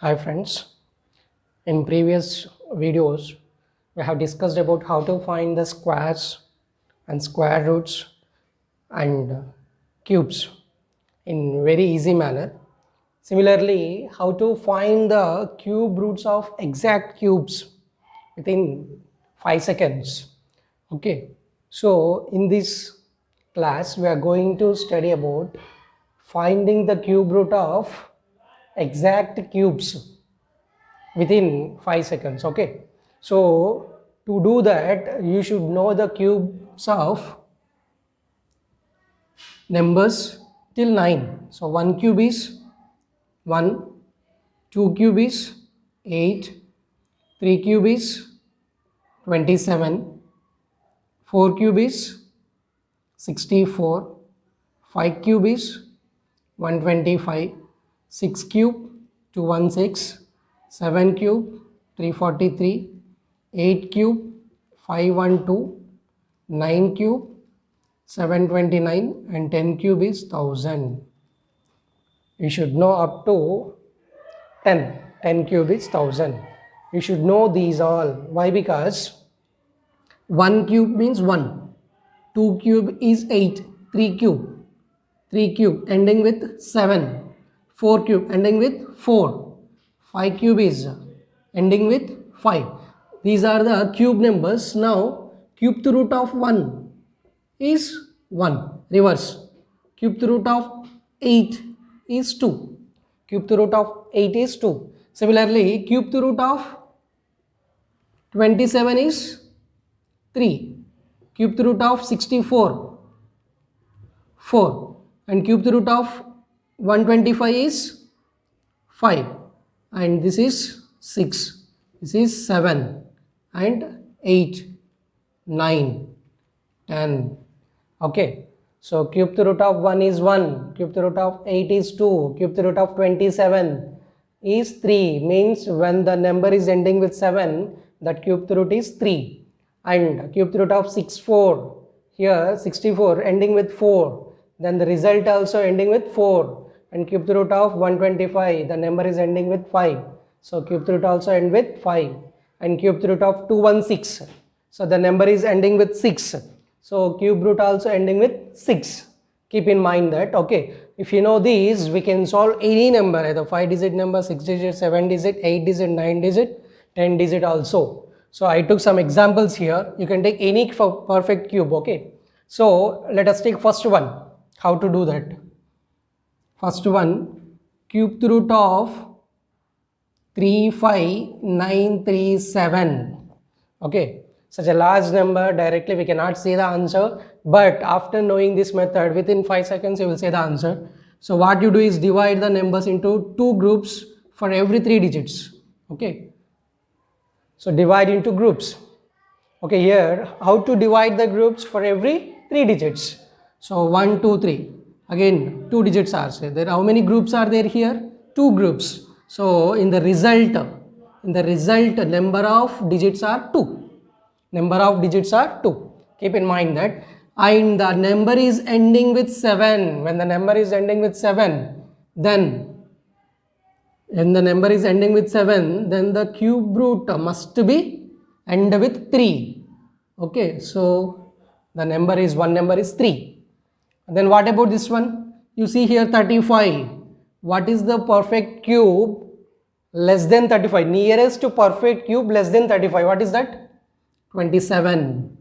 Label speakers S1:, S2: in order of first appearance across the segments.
S1: Hi friends, in previous videos we have discussed about how to find the squares and square roots and cubes in very easy manner. Similarly, how to find the cube roots of exact cubes within 5 seconds. Okay, so in this class we are going to study about finding the cube root of exact cubes within 5 seconds. Okay, so to do that you should know the cubes of numbers till 9. So 1 cube is 1, 2 cube is 8, 3 cube is 27, 4 cube is 64, 5 cube is 125, 6 cube 216, 7 cube 343, 8 cube 512, 9 cube 729 and 10 cube is 1000. You should know up to 10. 10 cube is 1000. You should know these all. Why? Because 1 cube means 1, 2 cube is 8, 3 cube ending with 7, 4 cube ending with 4, 5 cube is ending with 5. These are the cube numbers. Now cube root of 1 is 1. Reverse. Cube root of 8 is 2. Cube root of 8 is 2. Similarly, cube root of 27 is 3. Cube root of 64 4. And cube root of 125 is 5. And this is 6. This is 7 and 8, 9, 10. Okay, so cube root of 1 is 1, cube root of 8 is 2, cube root of 27 is 3, means when the number is ending with 7, that cube root is 3. And cube root of 64, here 64 ending with 4, then the result also ending with 4. And cube root of 125, the number is ending with 5, so cube root also end with 5. And cube root of 216, so the number is ending with 6, so cube root also ending with 6. Keep in mind that. Okay, if you know these, we can solve any number, either 5 digit number, 6 digit, 7 digit, 8 digit, 9 digit, 10 digit also. So I took some examples here. You can take any perfect cube. Okay, so let us take first one. How to do that? First one, cube root of 35937. Okay, such a large number, directly we cannot say the answer, but after knowing this method, within 5 seconds you will say the answer. So what you do is divide the numbers into 2 groups for every 3 digits. Okay, so divide into groups. Okay, here how to divide the groups for every 3 digits. So 1, 2, 3, again 2 digits are there. How many groups are there here? 2 groups. So in the result number of digits are 2. Number of digits are 2. Keep in mind that. And the number is ending with 7. When the number is ending with 7, then the cube root must be end with 3. Okay, so the number is 3. Then what about this one? You see here 35. What is the perfect cube less than 35? Nearest to perfect cube less than 35. What is that? 27.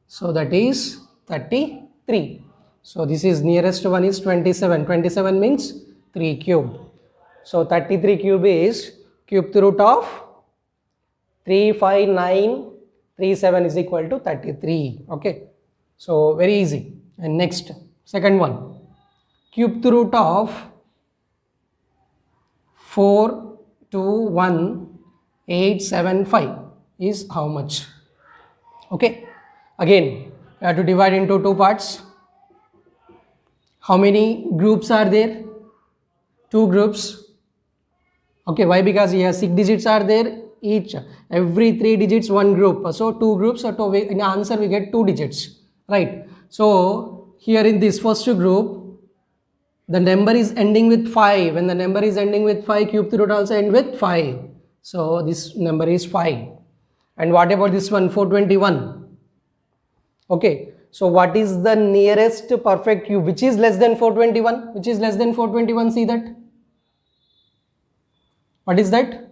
S1: So that is 33. So this is nearest one is 27. 27 means 3 cube. So 33 cube is cube root of 35937 is equal to 33. Okay, so very easy. And next, second one, cube root of 421875 is how much? Okay, again we have to divide into 2 parts. How many groups are there? 2 groups. Okay, why? Because here 6 digits are there, each every 3 digits 1 group, so 2 groups. So in answer we get 2 digits, right? So here in this first group the number is ending with 5. When the number is ending with 5, cube root also end with 5. So this number is 5. And what about this one, 421? Okay, so what is the nearest perfect cube which is less than 421? Which is less than 421? See that. What is that?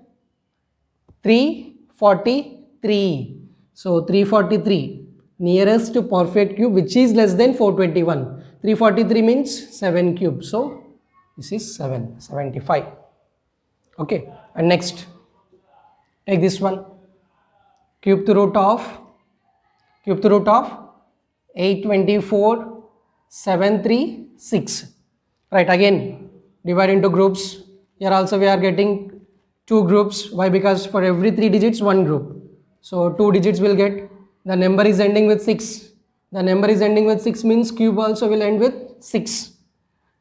S1: 343. So 343. Nearest to perfect cube which is less than 421. 343 means 7 cube. So this is 75. Okay, and next take this one. Cube root of 824 736. Right, again divide into groups. Here also we are getting 2 groups. Why? Because for every 3 digits 1 group. So 2 digits will get. The number is ending with 6. The number is ending with 6 means cube also will end with 6.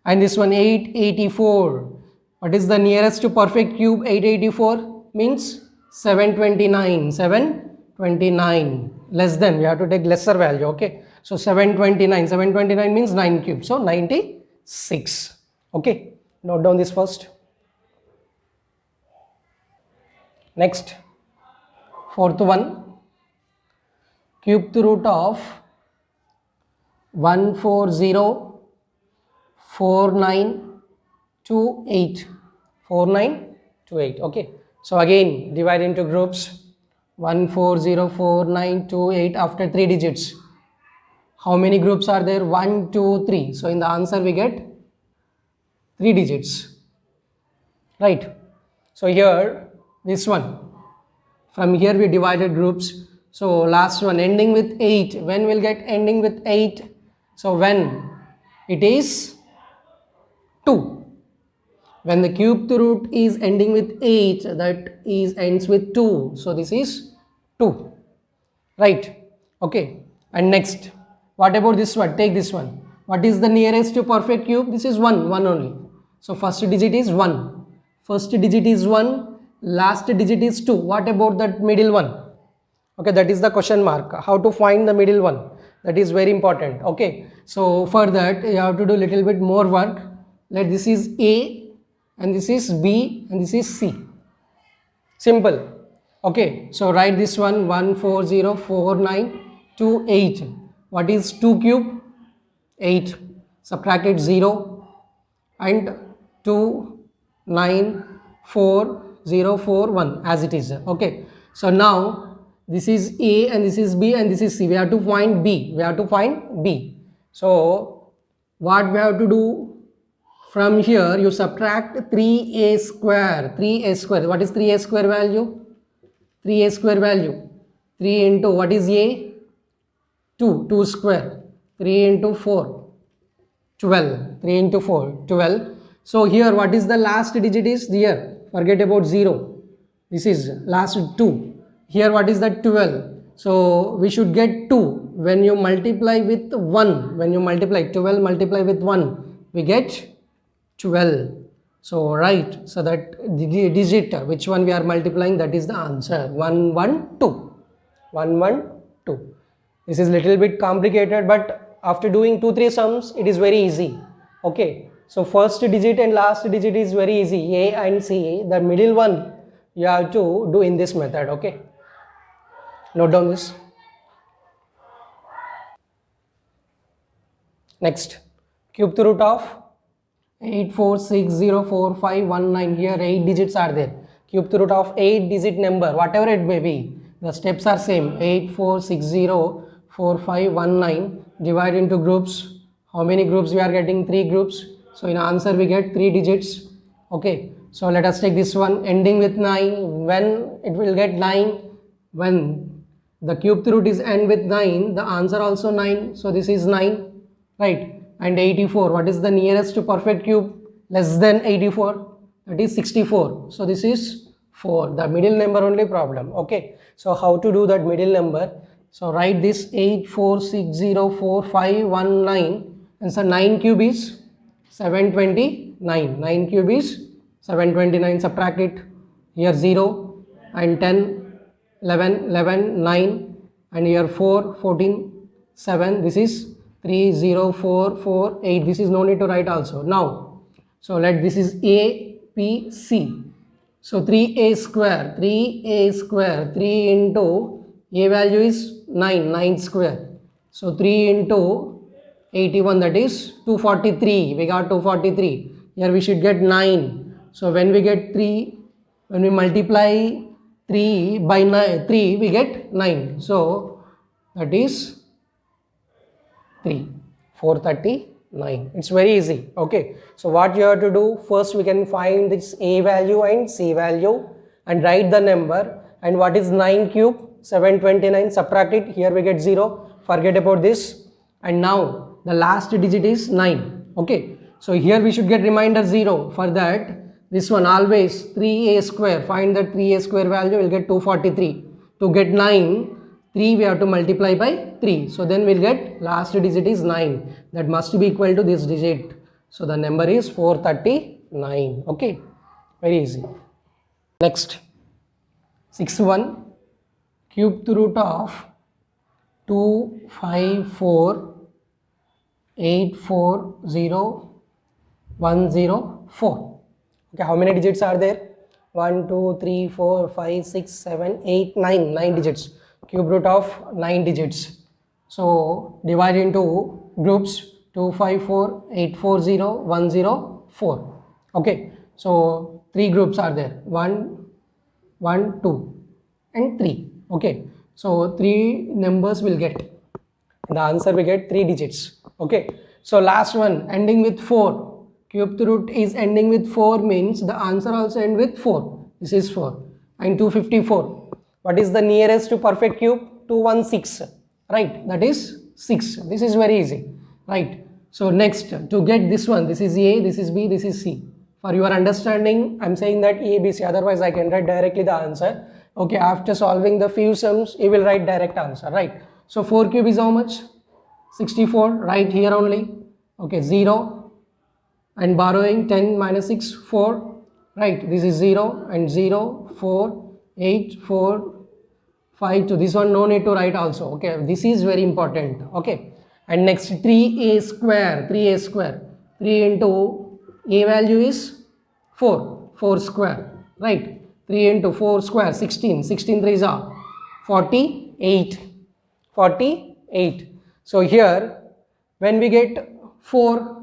S1: And this one 884. What is the nearest to perfect cube? 884 means 729. 729. Less than, we have to take lesser value. Okay. So 729. 729 means 9 cube. So 96. Okay. Note down this first. Next, fourth one. Cube root of 1404928. 4928. Okay. So again divide into groups. 1404928 after 3 digits. How many groups are there? 1, 2, 3. So in the answer we get 3 digits. Right. So here this one. From here we divided groups. So last one ending with 8. When we'll get ending with 8? So when it is 2. When the cube root is ending with 8, that is ends with 2. So this is 2. Right. Okay. And next, what about this one? Take this one. What is the nearest to perfect cube? This is 1. 1 only. So first digit is 1. First digit is 1. Last digit is 2. What about that middle one? Okay, that is the question mark. How to find the middle one? That is very important. Okay. So for that you have to do little bit more work. Let this is A and this is B and this is C. Simple. Okay. So write this one 1404928. What is 2 cube? 8. Subtract it 0 and 2944041 as it is. Okay. So now this is A and this is B and this is C. We have to find B. We have to find B. So what we have to do from here? You subtract 3a square. 3a square. What is 3a square value? 3a square value. 3 into what is A? 2. 2 square. 3 into 4. 12. 3 into 4. 12. So here what is the last digit is here? Forget about 0. This is last 2. Here what is that? 12. So we should get 2. When you multiply with 1, when you multiply 12 multiply with 1, we get 12. So right, so that digit which one we are multiplying, that is the answer. 112. 112. This is little bit complicated, but after doing 2-3 sums it is very easy. Okay. So first digit and last digit is very easy, A and C. The middle one you have to do in this method. Okay. Note down this. Next, cube root of 84604519. Here 8 digits are there. Cube root of 8 digit number, whatever it may be, the steps are same. 84604519. Divide into groups. How many groups we are getting? 3 groups. So in answer we get 3 digits. Okay. So let us take this one ending with 9. When it will get 9? When the cube root is end with 9, the answer also 9. So this is 9. Right. And 84. What is the nearest to perfect cube? Less than 84. That is 64. So this is 4. The middle number only problem. Okay. So how to do that middle number? So write this 84604519. And so 9 cube is 729. 9 cube is 729. Subtract it. Here 0 and 10, 11, 11, 9 and here 4, 14, 7. This is 30448. This is no need to write also. Now So let this is A, P, C. So 3A square, 3A square, 3 into A value is 9, 9 square. So 3 into 81, that is 243. We got 243. Here we should get 9. So when we get 3, when we multiply 3 by 9, 3, we get 9. So that is 3, 439. It's very easy. Okay. So what you have to do, first we can find this A value and C value and write the number. And what is 9 cube? 729. Subtract it. Here we get 0. Forget about this. And now the last digit is 9. Okay. So here we should get remainder 0. For that, this one always 3A square. Find that 3A square value, will get 243. To get 9, 3 we have to multiply by 3. So then we'll get last digit is 9. That must be equal to this digit. So the number is 439. Okay. Very easy. Next. 61. Cube the root of 254 840 104. Okay, how many digits are there? 1, 2, 3, 4, 5, 6, 7, 8, 9. 9 digits. Cube root of 9 digits. So divide into groups 254 840 104. Okay. So 3 groups are there. 1, 1, 2 and 3. Okay. So 3 numbers will get. The answer we get 3 digits. Okay. So last one ending with 4. Cube root is ending with 4 means the answer also end with 4. This is 4. And 254. What is the nearest to perfect cube? 216. Right. That is 6. This is very easy. Right. So next, to get this one, this is A, this is B, this is C. For your understanding, I am saying that A, B, C. Otherwise, I can write directly the answer. Okay. After solving the few sums, you will write direct answer. Right. So 4 cube is how much? 64. Right here only. Okay. 0. And borrowing 10 minus 6, 4. Right. This is 0 and 0, 4, 8, 4, 5. To this one, no need to write also. Okay. This is very important. Okay. And next 3A square. 3A square. 3 into A value is 4. 4 square. Right. 3 into 4 square. 16. 16 3s are 48. 48. So here, when we get 4,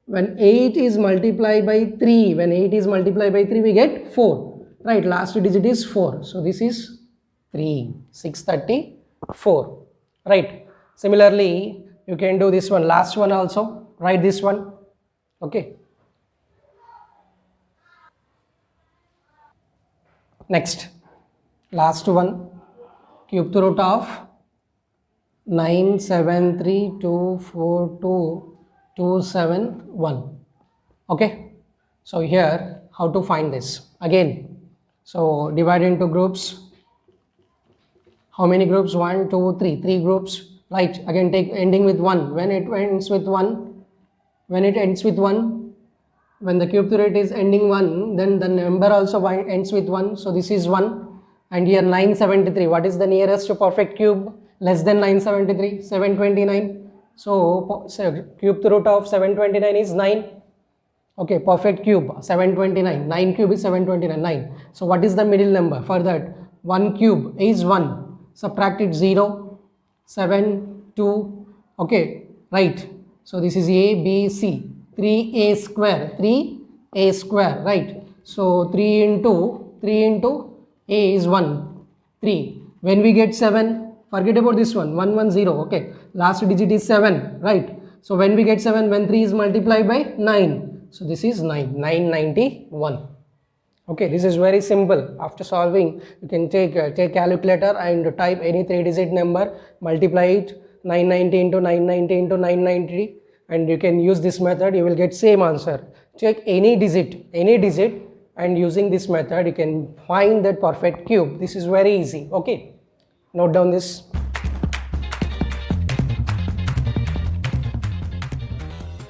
S1: when 8 is multiplied by 3, when 8 is multiplied by 3, we get 4. Right, last digit is 4. So this is 3, 634. Right. Similarly, you can do this one, last one also. Write this one. Okay. Next, last one. Cube the root of 973242271. Okay. So here, how to find this? Again, so divide into groups. How many groups? 1, 2, 3. 3 groups. Right. Again, take ending with 1. When it ends with 1, when it ends with 1, when the cube root is ending 1, then the number also ends with 1. So this is 1. And here 973. What is the nearest to perfect cube? Less than 973. 729. So cube root of 729 is 9. Okay, perfect cube 729. 9 cube is 729. 9. So what is the middle number? For that, 1 cube is 1. Subtract it 0, 7, 2. Okay, right. So this is A, B, C. 3A square. 3A square. Right. So 3 into A is 1. 3. When we get 7, forget about this one. 110. Okay. Last digit is 7. Right. So when we get 7, when 3 is multiplied by 9. So this is 9. 991. Okay, this is very simple. After solving, you can take calculator and type any 3-digit number, multiply it 990 into 990 into 990, and you can use this method. You will get same answer. Check any digit, and using this method, you can find that perfect cube. This is very easy. Okay, note down this.